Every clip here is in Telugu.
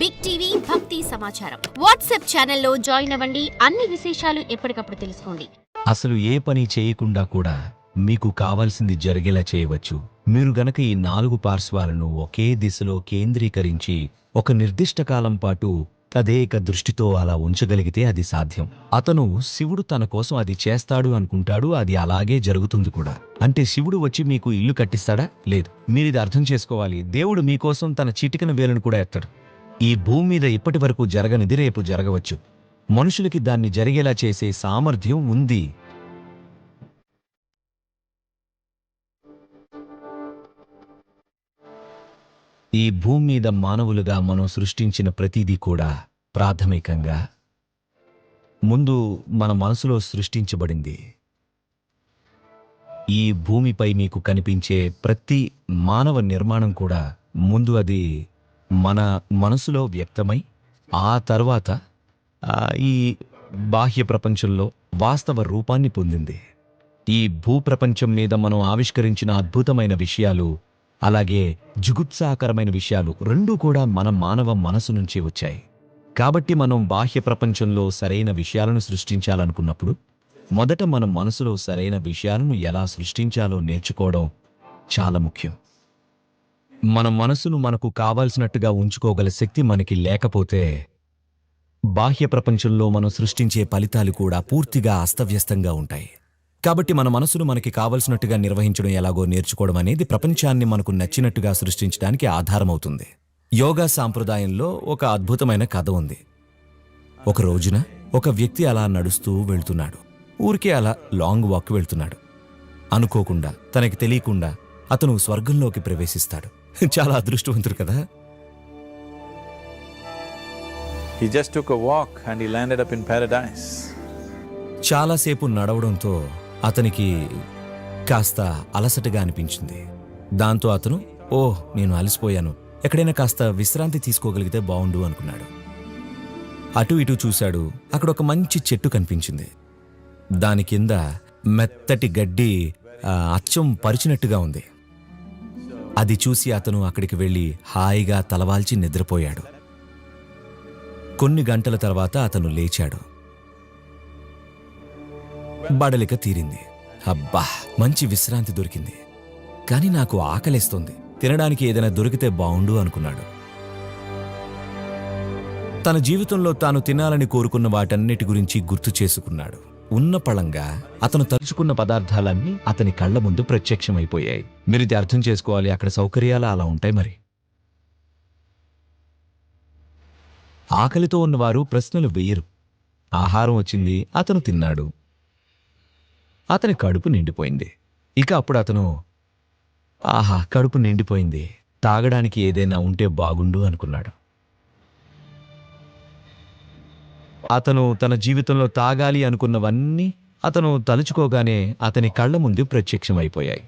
బిగ్ టీవీ భక్తి సమాచారం వాట్సాప్ ఛానల్లో జాయిన్ అవ్వండి. అన్ని విశేషాలు ఎప్పటికప్పుడు తెలుసుకోండి. అసలు ఏ పని చేయకుండా కూడా మీకు కావాల్సింది జరిగేలా చేయవచ్చు. మీరు గనక ఈ 4 పార్శ్వాలను ఒకే దిశలో కేంద్రీకరించి ఒక నిర్దిష్ట కాలం పాటు తదేక దృష్టితో అలా ఉంచగలిగితే అది సాధ్యం. అతను శివుడు తన కోసం అది చేస్తాడు అనుకుంటాడు, అది అలాగే జరుగుతుంది కూడా. అంటే శివుడు వచ్చి మీకు ఇల్లు కట్టిస్తాడా? లేదు. మీరిది అర్థం చేసుకోవాలి. దేవుడు మీకోసం తన చిటికన వేలును కూడా ఎత్తాడు. ఈ భూమి మీద ఇప్పటి వరకు జరగనిది రేపు జరగవచ్చు. మనుషులకి దాన్ని జరిగేలా చేసే సామర్థ్యం ఉంది. ఈ భూమి మీద మానవులుగా మనం సృష్టించిన ప్రతిదీ కూడా ప్రాథమికంగా ముందు మన మనసులో సృష్టించబడింది. ఈ భూమిపై మీకు కనిపించే ప్రతి మానవ నిర్మాణం కూడా ముందు అది మన మనసులో వ్యక్తమై ఆ తర్వాత ఈ బాహ్య ప్రపంచంలో వాస్తవ రూపాన్ని పొందింది. ఈ భూప్రపంచం మీద మనం ఆవిష్కరించిన అద్భుతమైన విషయాలు, అలాగే జుగుప్సాకరమైన విషయాలు రెండూ కూడా మన మానవ మనసు నుంచి వచ్చాయి. కాబట్టి మనం బాహ్య ప్రపంచంలో సరైన విషయాలను సృష్టించాలనుకున్నప్పుడు మొదట మన మనసులో సరైన విషయాలను ఎలా సృష్టించాలో నేర్చుకోవడం చాలా ముఖ్యం. మన మనసును మనకు కావాల్సినట్టుగా ఉంచుకోగల శక్తి మనకి లేకపోతే బాహ్య ప్రపంచంలో మనం సృష్టించే ఫలితాలు కూడా పూర్తిగా అస్తవ్యస్తంగా ఉంటాయి. కాబట్టి మన మనసును మనకి కావలసినట్టుగా నిర్వహించడం ఎలాగో నేర్చుకోవడం అనేది ప్రపంచాన్ని మనకు నచ్చినట్టుగా సృష్టించడానికి ఆధారమవుతుంది. యోగా సాంప్రదాయంలో ఒక అద్భుతమైన కథ ఉంది. ఒక రోజున ఒక వ్యక్తి అలా నడుస్తూ వెళ్తున్నాడు. ఊరికే అలా లాంగ్ వాక్ వెళ్తున్నాడు. అనుకోకుండా, తనకి తెలియకుండా అతను స్వర్గంలోకి ప్రవేశిస్తాడు. చాలా అదృష్టవంతుడు కదా. He just took a walk and he landed up in paradise. చాలాసేపు నడవడంతో అతనికి కాస్త అలసటగా అనిపించింది. దాంతో అతను నేను అలసిపోయాను, ఎక్కడైనా కాస్త విశ్రాంతి తీసుకోగలిగితే బావుండు అనుకున్నాడు. అటు ఇటు చూశాడు. అక్కడ ఒక మంచి చెట్టు కనిపించింది. దాని కింద మెత్తటి గడ్డి అచ్చం పరిచినట్టుగా ఉంది. అది చూసి అతను అక్కడికి వెళ్ళి హాయిగా తలవాల్చి నిద్రపోయాడు. కొన్ని గంటల తర్వాత అతను లేచాడు. బడలిక తీరింది. అబ్బా, మంచి విశ్రాంతి దొరికింది. కాని నాకు ఆకలేస్తోంది, తినడానికి ఏదైనా దొరికితే బావుండు అనుకున్నాడు. తన జీవితంలో తాను తినాలని కోరుకున్న వాటన్నిటి గురించి గుర్తు చేసుకున్నాడు. ఉన్న పళంగా అతను తలుచుకున్న పదార్థాలన్నీ అతని కళ్ల ముందు ప్రత్యక్షమైపోయాయి. మీరిది అర్థం చేసుకోవాలి. అక్కడ సౌకర్యాలు అలా ఉంటాయి. మరి ఆకలితో ఉన్నవారు ప్రశ్నలు వేయరు. ఆహారం వచ్చింది, అతను తిన్నాడు. అతని కడుపు నిండిపోయింది. ఇక అప్పుడు అతను కడుపు నిండిపోయింది, తాగడానికి ఏదైనా ఉంటే బాగుండు అనుకున్నాడు. అతను తన జీవితంలో తాగాలి అనుకున్నవన్నీ అతను తలుచుకోగానే అతని కళ్ళ ముందు ప్రత్యక్షమైపోయాయి.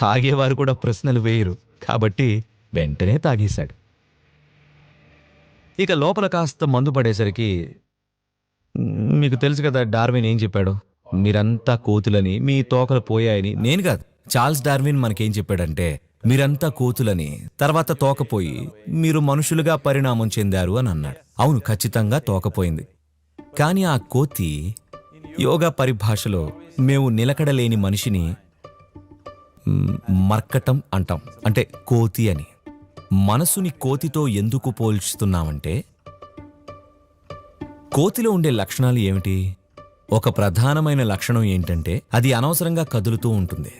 తాగేవారు కూడా ప్రశ్నలు వేయరు కాబట్టి వెంటనే తాగేశాడు. ఇక లోపల కాస్త మందు పడేసరికి, మీకు తెలుసు కదా డార్విన్ ఏం చెప్పాడు, మీరంతా కోతులని, మీ తోకలు పోయాయని. నేను కాదు, చార్ల్స్ డార్విన్ మనకేం చెప్పాడంటే, మీరంతా కోతులని, తర్వాత తోకపోయి మీరు మనుషులుగా పరిణామం చెందారు అని అన్నాడు. అవును, ఖచ్చితంగా తోకపోయింది. కానీ ఆ కోతి యోగా పరిభాషలో మేము నిలకడలేని మనిషిని మర్కటం అంటాం, అంటే కోతి అని. మనసుని కోతితో ఎందుకు పోల్చుతున్నామంటే, కోతిలో ఉండే లక్షణాలు ఏమిటి? ఒక ప్రధానమైన లక్షణం ఏంటంటే అది అనవసరంగా కదులుతూ ఉంటుంది.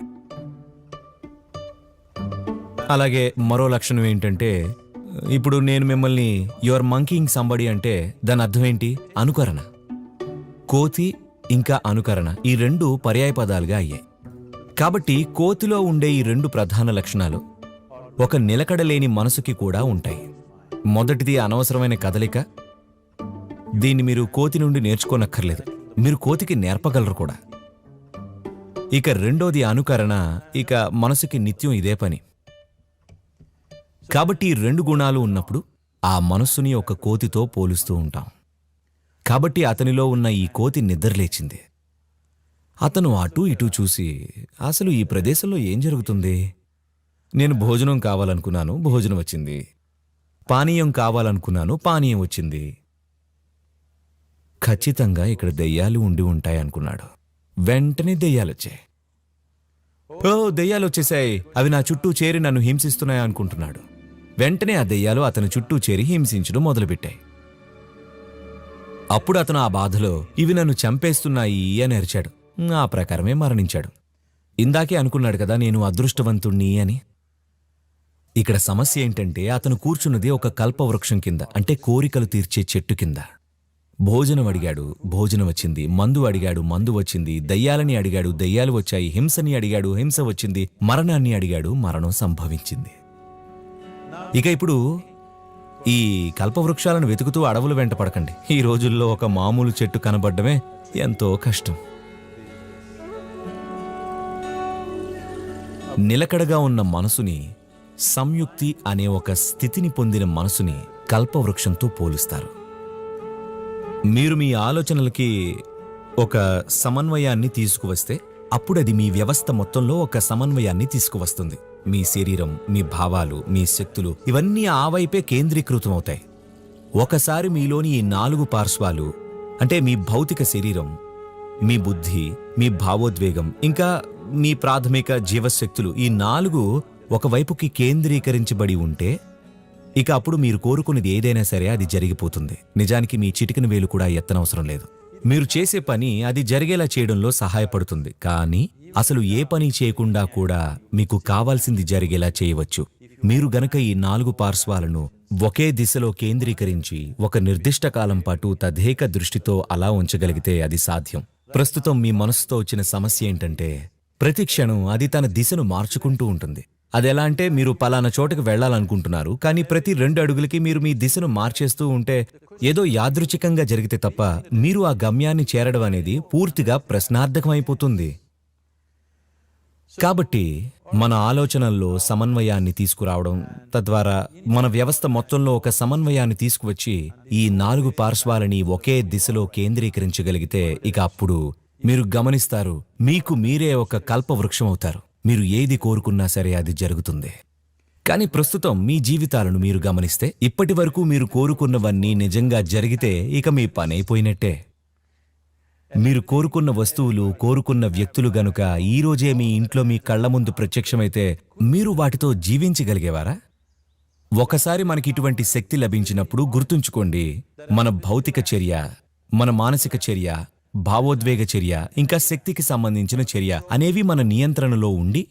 అలాగే మరో లక్షణం ఏంటంటే, ఇప్పుడు నేను మిమ్మల్ని యువర్ మంకీయింగ్ సంబడి అంటే దాని అర్థం ఏంటి? అనుకరణ. కోతి ఇంకా అనుకరణ, ఈ రెండు పర్యాయ పదాలుగా అయ్యాయి. కాబట్టి కోతిలో ఉండే ఈ 2 ప్రధాన లక్షణాలు ఒక నిలకడలేని మనసుకి కూడా ఉంటాయి. మొదటిది అనవసరమైన కదలిక. దీన్ని మీరు కోతి నుండి నేర్చుకోనక్కర్లేదు, మీరు కోతికి నేర్పగలరు కూడా. ఇక రెండోది అనుకరణ. ఇక మనసుకి నిత్యం ఇదే పని. కాబట్టి ఈ 2 గుణాలు ఉన్నప్పుడు ఆ మనస్సుని ఒక కోతితో పోలుస్తూ ఉంటాం. కాబట్టి అతనిలో ఉన్న ఈ కోతి నిద్రలేచింది. అతను అటూ ఇటూ చూసి, అసలు ఈ ప్రదేశంలో ఏం జరుగుతుంది? నేను భోజనం కావాలనుకున్నాను, భోజనం వచ్చింది. పానీయం కావాలనుకున్నాను, పానీయం వచ్చింది. ఖచ్చితంగా ఇక్కడ దెయ్యాలు ఉండి ఉంటాయనుకున్నాడు. వెంటనే దెయ్యాలొచ్చాయి. ఓ, దెయ్యాలొచ్చేశాయి, అవి నా చుట్టూ చేరి నన్ను హింసిస్తున్నాయి అనుకుంటున్నాడు. వెంటనే ఆ దెయ్యాలు అతని చుట్టూ చేరి హింసించడం మొదలుపెట్టాయి. అప్పుడు అతను ఆ బాధలో ఇవి నన్ను చంపేస్తున్నాయి అని అరిచాడు. ఆ ప్రకారమే మరణించాడు. ఇందాకే అనుకున్నాడు కదా నేను అదృష్టవంతుణ్ణి అని. ఇక్కడ సమస్య ఏంటంటే అతను కూర్చున్నది ఒక కల్పవృక్షం కింద, అంటే కోరికలు తీర్చే చెట్టు కింద. భోజనం అడిగాడు, భోజనం వచ్చింది. మందు అడిగాడు, మందు వచ్చింది. దయ్యాలని అడిగాడు, దయ్యాలు వచ్చాయి. హింసని అడిగాడు, హింస వచ్చింది. మరణాన్ని అడిగాడు, మరణం సంభవించింది. ఇక ఇప్పుడు ఈ కల్పవృక్షాలను వెతుకుతూ అడవులు వెంట పడకండి. ఈ రోజుల్లో ఒక మామూలు చెట్టు కనబడ్డమే ఎంతో కష్టం. నిలకడగా ఉన్న మనసుని, సంయుక్తి అనే ఒక స్థితిని పొందిన మనసుని కల్పవృక్షంతో పోలుస్తారు. మీరు మీ ఆలోచనలకి ఒక సమన్వయాన్ని తీసుకువస్తే అప్పుడది మీ వ్యవస్థ మొత్తంలో ఒక సమన్వయాన్ని తీసుకువస్తుంది. మీ శరీరం, మీ భావాలు, మీ శక్తులు ఇవన్నీ ఆ వైపే కేంద్రీకృతం అవుతాయి. ఒకసారి మీలోని ఈ 4 పార్శ్వాలు, అంటే మీ భౌతిక శరీరం, మీ బుద్ధి, మీ భావోద్వేగం, ఇంకా మీ ప్రాథమిక జీవశక్తులు, ఈ 4 ఒకవైపుకి కేంద్రీకరించబడి ఉంటే ఇక అప్పుడు మీరు కోరుకునేది ఏదైనా సరే అది జరిగిపోతుంది. నిజానికి మీ చిటికెన వేలు కూడా ఎత్తనవసరం లేదు. మీరు చేసే పని అది జరిగేలా చేయడంలో సహాయపడుతుంది. కానీ అసలు ఏ పని చేయకుండా కూడా మీకు కావాల్సింది జరిగేలా చేయవచ్చు. మీరు గనక ఈ 4 పార్శ్వాలను ఒకే దిశలో కేంద్రీకరించి ఒక నిర్దిష్ట కాలం పాటు తదేక దృష్టితో అలా ఉంచగలిగితే అది సాధ్యం. ప్రస్తుతం మీ మనసుతో వచ్చిన సమస్య ఏంటంటే ప్రతి క్షణం అది తన దిశను మార్చుకుంటూ ఉంటుంది. అదెలా అంటే మీరు పలానా చోటకు వెళ్లాలనుకుంటున్నారు, కానీ ప్రతి 2 అడుగులకి మీరు మీ దిశను మార్చేస్తూ ఉంటే ఏదో యాదృచ్ఛికంగా జరిగితే తప్ప మీరు ఆ గమ్యాన్ని చేరడం అనేది పూర్తిగా ప్రశ్నార్థకమైపోతుంది. కాబట్టి మన ఆలోచనల్లో సమన్వయాన్ని తీసుకురావడం, తద్వారా మన వ్యవస్థ మొత్తంలో ఒక సమన్వయాన్ని తీసుకువచ్చి ఈ 4 పార్శ్వాలని ఒకే దిశలో కేంద్రీకరించగలిగితే ఇక అప్పుడు మీరు గమనిస్తారు, మీకు మీరే ఒక కల్పవృక్షం అవుతారు. మీరు ఏది కోరుకున్నా సరే అది జరుగుతుంది. కానీ ప్రస్తుతం మీ జీవితాలను మీరు గమనిస్తే ఇప్పటి వరకు మీరు కోరుకున్నవన్నీ నిజంగా జరిగితే ఇక మీ పనైపోయినట్టే. మీరు కోరుకున్న వస్తువులు, కోరుకున్న వ్యక్తులు గనుక ఈ రోజే మీ ఇంట్లో మీ కళ్ల ముందు ప్రత్యక్షమైతే మీరు వాటితో జీవించగలిగేవారా? ఒకసారి మనకి ఇటువంటి శక్తి లభించినప్పుడు గుర్తుంచుకోండి, మన భౌతిక చర్య, మన మానసిక చర్య, భావోద్వేగ చర్య, ఇంకా శక్తికి సంబంధించిన చర్య అనేవి మన నియంత్రణలో ఉండి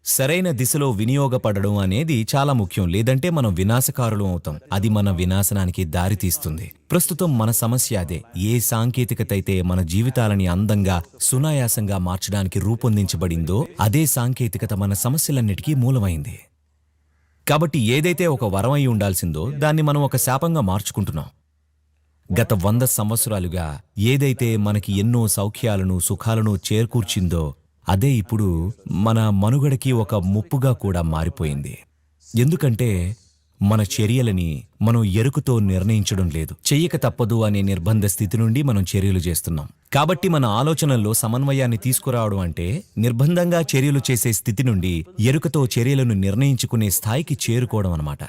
సరైన దిశలో వినియోగపడడం అనేది చాలా ముఖ్యం. లేదంటే మనం వినాశకారులం అవుతాం. అది మన వినాశనానికి దారితీస్తుంది. ప్రస్తుతం మన సమస్య అదే. ఏ సాంకేతికత అయితే మన జీవితాలని అందంగా, సునాయాసంగా మార్చడానికి రూపొందించబడిందో అదే సాంకేతికత మన సమస్యలన్నిటికీ మూలమైంది. కాబట్టి ఏదైతే ఒక వరం అయి ఉండాల్సిందో దాన్ని మనం ఒక శాపంగా మార్చుకుంటున్నాం. గత 100 సంవత్సరాలుగా ఏదైతే మనకి ఎన్నో సౌఖ్యాలను, సుఖాలను చేకూర్చిందో అదే ఇప్పుడు మన మనుగడకి ఒక ముప్పుగా కూడా మారిపోయింది. ఎందుకంటే మన చర్యలని మనం ఎరుకుతో నిర్ణయించడం లేదు. చెయ్యక తప్పదు అనే నిర్బంధ స్థితి నుండి మనం చర్యలు చేస్తున్నాం. కాబట్టి మన ఆలోచనల్లో సమన్వయాన్ని తీసుకురావడం అంటే నిర్బంధంగా చర్యలు చేసే స్థితి నుండి ఎరుకతో చర్యలను నిర్ణయించుకునే స్థాయికి చేరుకోవడం అన్నమాట.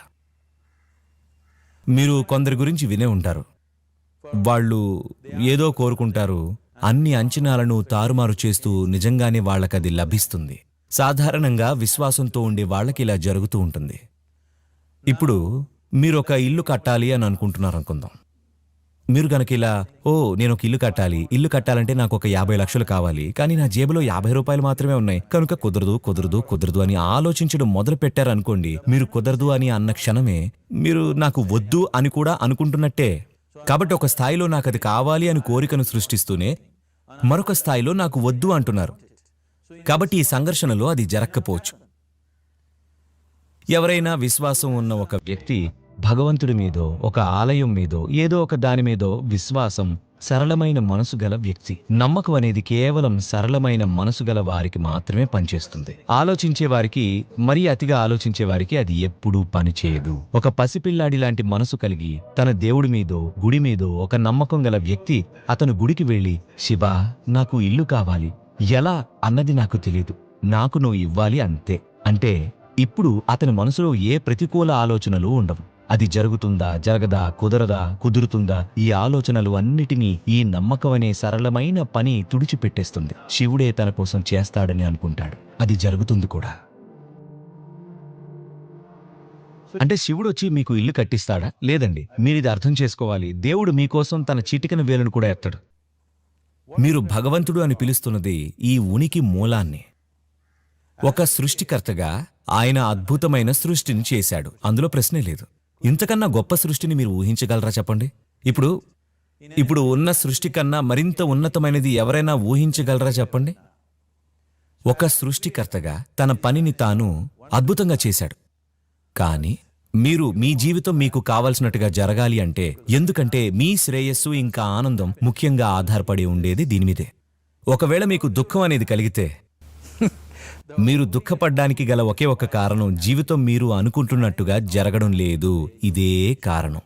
మీరు కొందరి గురించి వినే ఉంటారు. వాళ్ళు ఏదో కోరుకుంటారు, అన్ని అంచనాలను తారుమారు చేస్తూ నిజంగానే వాళ్ళకది లభిస్తుంది. సాధారణంగా విశ్వాసంతో ఉండే వాళ్ళకి ఇలా జరుగుతూ ఉంటుంది. ఇప్పుడు మీరొక ఇల్లు కట్టాలి అని అనుకుంటున్నారనుకుందాం. మీరు గనక ఇలా, నేను ఒక ఇల్లు కట్టాలి, ఇల్లు కట్టాలంటే నాకు ఒక 50 లక్షలు కావాలి, కానీ నా జేబులో 50 రూపాయలు మాత్రమే ఉన్నాయి, కనుక కుదరదు అని ఆలోచించడం మొదలు పెట్టారనుకోండి. మీరు కుదరదు అని అన్న క్షణమే మీరు నాకు వద్దు అని కూడా అనుకుంటున్నట్టే. కాబట్టి ఒక స్థాయిలో నాకు అది కావాలి అని కోరికను సృష్టిస్తూనే మరొక స్థాయిలో నాకు వద్దు అంటున్నారు. కాబట్టి ఈ సంఘర్షణలో అది జరక్కపోవచ్చు. ఎవరైనా విశ్వాసం ఉన్న ఒక వ్యక్తి భగవంతుడి మీదో, ఒక ఆలయం మీదో, ఏదో ఒక దాని మీదో విశ్వాసం, సరళమైన మనసు గల వ్యక్తి. నమ్మకం అనేది కేవలం సరళమైన మనసు గల వారికి మాత్రమే పనిచేస్తుంది. ఆలోచించే వారికి, మరీ అతిగా ఆలోచించే వారికి అది ఎప్పుడూ పనిచేయదు. ఒక పసిపిల్లాడి లాంటి మనసు కలిగి తన దేవుడి మీదో, గుడి మీదో ఒక నమ్మకం గల వ్యక్తి అతను గుడికి వెళ్ళి, శివా నాకు ఇల్లు కావాలి, ఎలా అన్నది నాకు తెలీదు, నాకు నువ్వు ఇవ్వాలి అంతే అంటే ఇప్పుడు అతని మనసులో ఏ ప్రతికూల ఆలోచనలు ఉండవు. అది జరుగుతుందా, జరగదా, కుదరదా, కుదురుతుందా, ఈ ఆలోచనలు అన్నిటినీ ఈ నమ్మకం అనే సరళమైన పని తుడిచిపెట్టేస్తుంది. శివుడే తన కోసం చేస్తాడని అనుకుంటాడు, అది జరుగుతుంది కూడా. అంటే శివుడు వచ్చి మీకు ఇల్లు కట్టిస్తాడా? లేదండి. మీరిది అర్థం చేసుకోవాలి. దేవుడు మీకోసం తన చిటికెన వేలును కూడా ఎత్తాడు. మీరు భగవంతుడు అని పిలుస్తున్నది ఈ ఉనికి మూలాన్ని. ఒక సృష్టికర్తగా ఆయన అద్భుతమైన సృష్టిని చేశాడు, అందులో ప్రశ్నే లేదు. ఇంతకన్నా గొప్ప సృష్టిని మీరు ఊహించగలరా చెప్పండి? ఇప్పుడు ఉన్న సృష్టి కన్నా మరింత ఉన్నతమైనది ఎవరైనా ఊహించగలరా చెప్పండి? ఒక సృష్టికర్తగా తన పనిని తాను అద్భుతంగా చేశాడు. కానీ మీరు మీ జీవితం మీకు కావలసినట్టుగా జరగాలి అంటే, ఎందుకంటే మీ శ్రేయస్సు ఇంకా ఆనందం ముఖ్యంగా ఆధారపడి ఉండేది దీనిమీదే. ఒకవేళ మీకు దుఃఖం అనేది కలిగితే మీరు దుఃఖపడ్డానికి గల ఒకే ఒక కారణం, జీవితం మీరు అనుకుంటున్నట్టుగా జరగడం లేదు. ఇదే కారణం,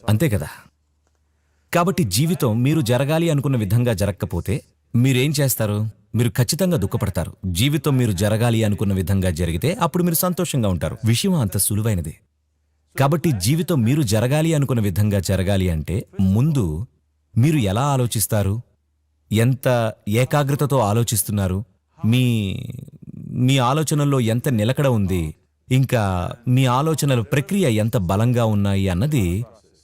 అంతే కదా? కాబట్టి జీవితం మీరు జరగాలి అనుకున్న విధంగా జరగకపోతే మీరేం చేస్తారు? మీరు ఖచ్చితంగా దుఃఖపడతారు. జీవితం మీరు జరగాలి అనుకున్న విధంగా జరిగితే అప్పుడు మీరు సంతోషంగా ఉంటారు. విషయం అంత సులువైనది. కాబట్టి జీవితం మీరు జరగాలి అనుకున్న విధంగా జరగాలి అంటే ముందు మీరు ఎలా ఆలోచిస్తారు, ఎంత ఏకాగ్రతతో ఆలోచిస్తున్నారు, మీ ఆలోచనల్లో ఎంత నిలకడ ఉంది, ఇంకా మీ ఆలోచనల ప్రక్రియ ఎంత బలంగా ఉన్నాయి అన్నది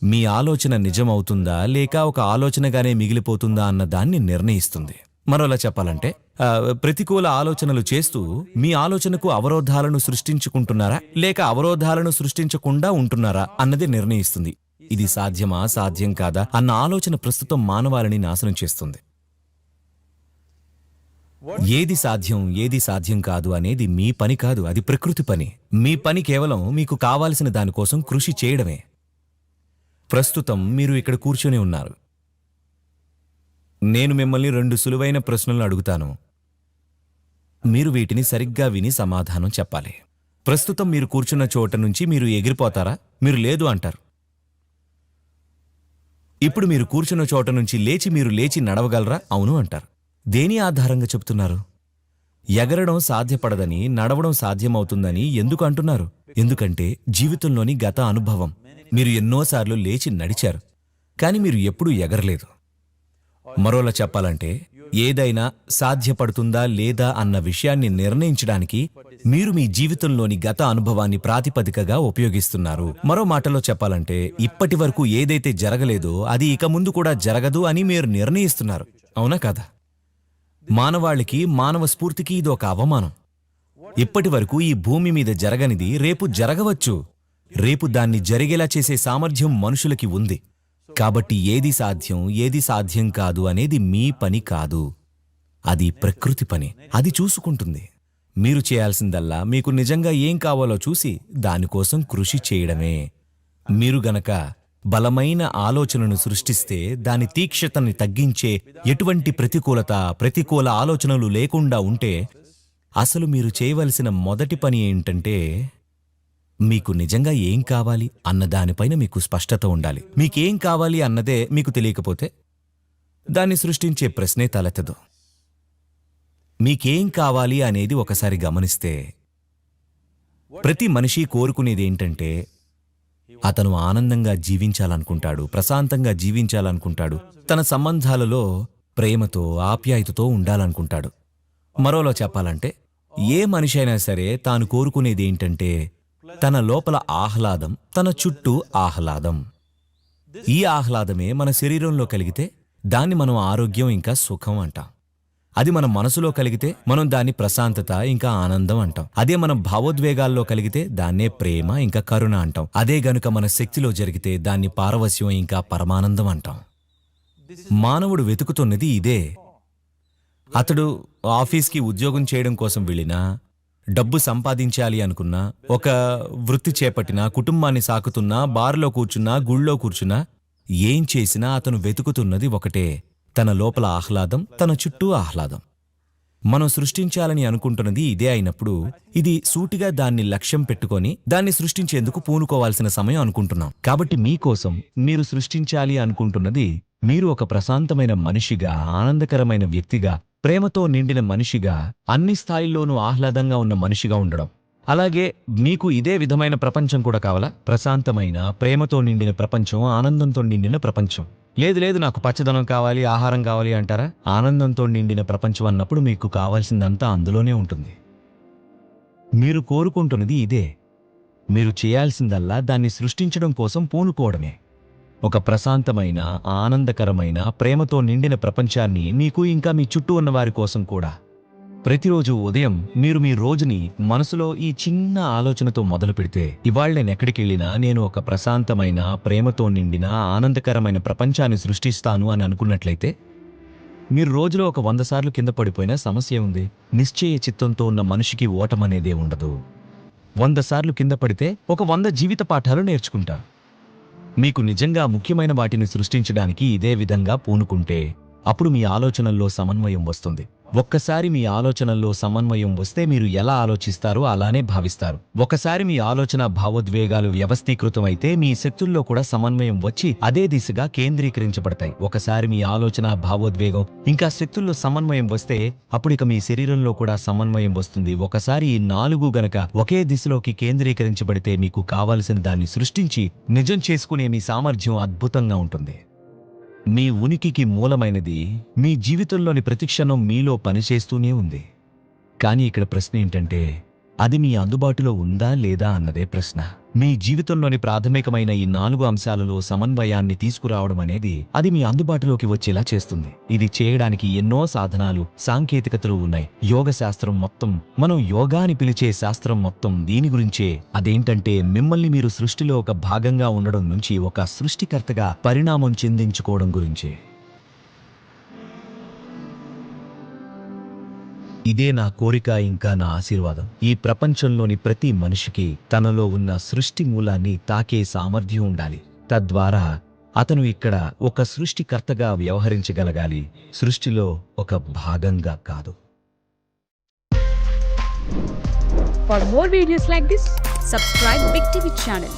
మీ ఆలోచన నిజమవుతుందా లేక ఒక ఆలోచనగానే మిగిలిపోతుందా అన్న దాన్ని నిర్ణయిస్తుంది. మరోలా చెప్పాలంటే, ప్రతికూల ఆలోచనలు చేస్తూ మీ ఆలోచనకు అవరోధాలను సృష్టించుకుంటున్నారా లేక అవరోధాలను సృష్టించకుండా ఉంటున్నారా అన్నది నిర్ణయిస్తుంది. ఇది సాధ్యమా, సాధ్యం కాదా అన్న ఆలోచన ప్రస్తుతం మానవాళిని నాశనం చేస్తుంది. ఏది సాధ్యం, ఏది సాధ్యం కాదు అనేది మీ పని కాదు, అది ప్రకృతి పని. మీ పని కేవలం మీకు కావాల్సిన దానికోసం కృషి చేయడమే. ప్రస్తుతం మీరు ఇక్కడ కూర్చొని ఉన్నారు. నేను మిమ్మల్ని 2 సులువైన ప్రశ్నలు అడుగుతాను. మీరు వీటిని సరిగ్గా విని సమాధానం చెప్పాలి. ప్రస్తుతం మీరు కూర్చున్న చోట నుంచి మీరు ఎగిరిపోతారా? మీరు లేదు అంటారు. ఇప్పుడు మీరు కూర్చున్న చోట నుంచి మీరు లేచి నడవగలరా? అవును అంటారు. దేని ఆధారంగా చెప్తున్నారు? ఎగరడం సాధ్యపడదని, నడవడం సాధ్యమవుతుందని ఎందుకు అంటున్నారు? ఎందుకంటే జీవితంలోని గత అనుభవం. మీరు ఎన్నోసార్లు లేచి నడిచారు, కానీ మీరు ఎప్పుడూ ఎగరలేదు. మరోలా చెప్పాలంటే, ఏదైనా సాధ్యపడుతుందా లేదా అన్న విషయాన్ని నిర్ణయించడానికి మీరు మీ జీవితంలోని గత అనుభవాన్ని ప్రాతిపదికగా ఉపయోగిస్తున్నారు. మరో మాటలో చెప్పాలంటే, ఇప్పటి వరకు ఏదైతే జరగలేదో అది ఇక ముందు కూడా జరగదు అని మీరు నిర్ణయిస్తున్నారు. అవునా కాదా? మానవాళికి, మానవ స్ఫూర్తికి ఇదొక అవమానం. ఇప్పటి వరకు ఈ భూమి మీద జరగనిది రేపు జరగవచ్చు. రేపు దాన్ని జరిగేలా చేసే సామర్థ్యం మనుషులకి ఉంది. కాబట్టి ఏది సాధ్యం, ఏది సాధ్యం కాదు అనేది మీ పని కాదు, అది ప్రకృతి పని. అది చూసుకుంటుంది. మీరు చేయాల్సిందల్లా మీకు నిజంగా ఏం కావాలో చూసి దానికోసం కృషి చేయడమే. మీరు గనక బలమైన ఆలోచనను సృష్టిస్తే, దాని తీక్షతని తగ్గించే ఎటువంటి ప్రతికూల ఆలోచనలు లేకుండా ఉంటే, అసలు మీరు చేయవలసిన మొదటి పని ఏంటంటే, మీకు నిజంగా ఏం కావాలి అన్న దానిపైన మీకు స్పష్టత ఉండాలి. మీకేం కావాలి అన్నదే మీకు తెలియకపోతే దాన్ని సృష్టించే ప్రశ్నే తలెత్తదు. మీకేం కావాలి అనేది ఒకసారి గమనిస్తే, ప్రతి మనిషి కోరుకునేదేంటంటే, అతను ఆనందంగా జీవించాలనుకుంటాడు, ప్రశాంతంగా జీవించాలనుకుంటాడు, తన సంబంధాలలో ప్రేమతో, ఆప్యాయతతో ఉండాలనుకుంటాడు. మరోలో చెప్పాలంటే, ఏ మనిషి అయినా సరే తాను కోరుకునేదేంటంటే, తన లోపల ఆహ్లాదం, తన చుట్టూ ఆహ్లాదం. ఈ ఆహ్లాదమే మన శరీరంలో కలిగితే దాన్ని మనం ఆరోగ్యం ఇంకా సుఖం అంటాం. అది మన మనసులో కలిగితే మనం దాన్ని ప్రశాంతత ఇంకా ఆనందం అంటాం. అదే మన భావోద్వేగాల్లో కలిగితే దాన్నే ప్రేమ ఇంకా కరుణ అంటాం. అదే గనుక మన శక్తిలో జరిగితే దాన్ని పారవస్యం ఇంకా పరమానందం అంటాం. మానవుడు వెతుకుతున్నది ఇదే. అతడు ఆఫీస్కి ఉద్యోగం చేయడం కోసం వెళ్ళినా, డబ్బు సంపాదించాలి అనుకున్నా, ఒక వృత్తి చేపట్టినా, కుటుంబాన్ని సాకుతున్నా, బార్లో కూర్చున్నా, గుళ్ళో కూర్చున్నా, ఏం చేసినా అతను వెతుకుతున్నది ఒకటే, తన లోపల ఆహ్లాదం, తన చుట్టూ ఆహ్లాదం. మనం సృష్టించాలని అనుకుంటున్నది ఇదే అయినప్పుడు, ఇది సూటిగా దాన్ని లక్ష్యం పెట్టుకొని దాన్ని సృష్టించేందుకు పూనుకోవాల్సిన సమయం అనుకుంటున్నాం. కాబట్టి మీకోసం మీరు సృష్టించాలి అనుకుంటున్నది, మీరు ఒక ప్రశాంతమైన మనిషిగా, ఆనందకరమైన వ్యక్తిగా, ప్రేమతో నిండిన మనిషిగా, అన్ని స్థాయిల్లోనూ ఆహ్లాదంగా ఉన్న మనిషిగా ఉండడం. అలాగే మీకు ఇదే విధమైన ప్రపంచం కూడా కావాలా? ప్రశాంతమైన, ప్రేమతో నిండిన ప్రపంచం, ఆనందంతో నిండిన ప్రపంచం. లేదు నాకు పచ్చదనం కావాలి, ఆహారం కావాలి అంటారా? ఆనందంతో నిండిన ప్రపంచం అన్నప్పుడు మీకు కావాల్సిందంతా అందులోనే ఉంటుంది. మీరు కోరుకుంటున్నది ఇదే. మీరు చేయాల్సిందల్లా దాన్ని సృష్టించడం కోసం పూనుకోవడమే. ఒక ప్రశాంతమైన, ఆనందకరమైన, ప్రేమతో నిండిన ప్రపంచాన్ని మీకు ఇంకా మీ చుట్టూ ఉన్న వారి కోసం కూడా. ప్రతిరోజు ఉదయం మీరు మీ రోజుని మనసులో ఈ చిన్న ఆలోచనతో మొదలు పెడితే, ఇవాళ నేను ఎక్కడికెళ్ళినా నేను ఒక ప్రశాంతమైన, ప్రేమతో నిండిన, ఆనందకరమైన ప్రపంచాన్ని సృష్టిస్తాను అని అనుకున్నట్లయితే, మీరు రోజులో ఒక 100 సార్లు కింద పడిపోయినా సమస్య ఉంది. నిశ్చయ చిత్తంతో ఉన్న మనిషికి ఓటమనేదే ఉండదు. 100 సార్లు కింద పడితే ఒక 100 జీవిత పాఠాలు నేర్చుకుంటారు. మీకు నిజంగా ముఖ్యమైన వాటిని సృష్టించడానికి ఇదే విధంగా పూనుకుంటే అప్పుడు మీ ఆలోచనల్లో సమన్వయం వస్తుంది. ఒక్కసారి మీ ఆలోచనల్లో సమన్వయం వస్తే మీరు ఎలా ఆలోచిస్తారో అలానే భావిస్తారు. ఒకసారి మీ ఆలోచన భావోద్వేగాలు వ్యవస్థీకృతమైతే మీ శక్తుల్లో కూడా సమన్వయం వచ్చి అదే దిశగా కేంద్రీకరించబడతాయి. ఒకసారి మీ ఆలోచన భావోద్వేగం ఇంకా శక్తుల్లో సమన్వయం వస్తే అప్పుడిక మీ శరీరంలో కూడా సమన్వయం వస్తుంది. ఒకసారి ఈ 4 గనక ఒకే దిశలోకి కేంద్రీకరించబడితే మీకు కావలసిన దాన్ని సృష్టించి నిజం చేసుకునే మీ సామర్థ్యం అద్భుతంగా ఉంటుంది. మీ ఉనికికి మూలమైనది మీ జీవితంలోని ప్రతిక్షణం మీలో పనిచేస్తూనే ఉంది. కానీ ఇక్కడ ప్రశ్న ఏంటంటే, అది మీ అందుబాటులో ఉందా లేదా అన్నదే ప్రశ్న. మీ జీవితంలోని ప్రాథమికమైన ఈ 4 అంశాలలో సమన్వయాన్ని తీసుకురావడం అనేది అది మీ అందుబాటులోకి వచ్చేలా చేస్తుంది. ఇది చేయడానికి ఎన్నో సాధనాలు, సాంకేతికతలు ఉన్నాయి. యోగ శాస్త్రం మొత్తం, మనం యోగా అని పిలిచే శాస్త్రం మొత్తం దీని గురించే. అదేంటంటే మిమ్మల్ని మీరు సృష్టిలో ఒక భాగంగా ఉండడం నుంచి ఒక సృష్టికర్తగా పరిణామం చెందించుకోవడం గురించే. ఇదే నా కోరిక, ఇంకా నా ఆశీర్వాదం. ఈ ప్రపంచంలోని ప్రతి మనిషికి తనలో ఉన్న సృష్టి మూలాన్ని తాకే సామర్థ్యం ఉండాలి. తద్వారా అతను ఇక్కడ ఒక సృష్టికర్తగా వ్యవహరించగలగాలి, సృష్టిలో ఒక భాగంగా కాదు. For more videos like this, subscribe Big TV channel.